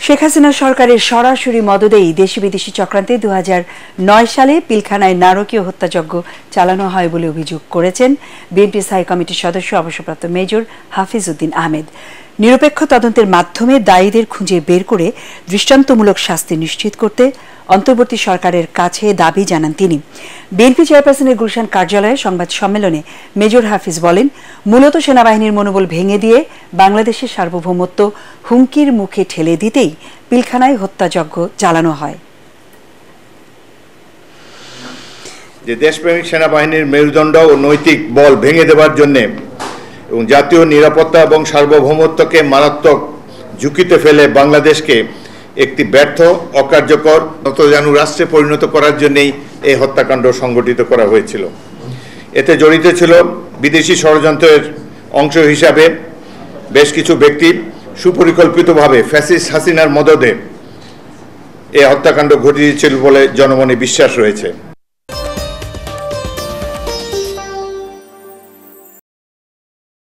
শেখ হাসিনা সরকারের সরাসরি মদদেই দেশি বিদেশি চক্রান্তে 2009 সালে পিলখানায় নারকীয় হত্যাযজ্ঞ চালানো হয় বলে অভিযোগ করেছেন বিএনপি স্থায়ী কমিটির সদস্য অবসরপ্রাপ্ত মেজর হাফিজ উদ্দিন আহমেদ। নিরপেক্ষ তদন্তের মাধ্যমে দায়ীদের খুঁজে বের করে দৃষ্টান্তমূলক শাস্তি নিশ্চিত করতে অন্তর্বর্তী সরকারের কাছে দাবি জানান তিনি। বিএনপি চেয়ারপারসনের গুলশান কার্যালয়ে সংবাদ সম্মেলনে মেজর হাফিজ বলেন, মূলত সেনাবাহিনীর মনোবল ভেঙে দিয়ে বাংলাদেশের সার্বভৌমত্ব হুমকির মুখে ঠেলে দিতেই পিলখানায় হত্যাযজ্ঞ চালানো হয়। যে দেশপ্রেমিক সেনাবাহিনীর মেরুদণ্ড ও নৈতিক বল ভেঙে দেওয়ার জন্য এবং জাতীয় নিরাপত্তা এবং সার্বভৌমত্বকে মারাত্মক ঝুঁকিতে ফেলে বাংলাদেশকে একটি ব্যর্থ, অকার্যকর, নতজানু রাষ্ট্রে পরিণত করার জন্যই এই হত্যাকাণ্ড সংগঠিত করা হয়েছিল। এতে জড়িত ছিল বিদেশি ষড়যন্ত্রের অংশ হিসাবে বেশ কিছু ব্যক্তি সুপরিকল্পিতভাবে ফ্যাসিস্ট হাসিনার মদদে এই হত্যাকাণ্ড ঘটিয়েছিল বলে জনমনে বিশ্বাস রয়েছে।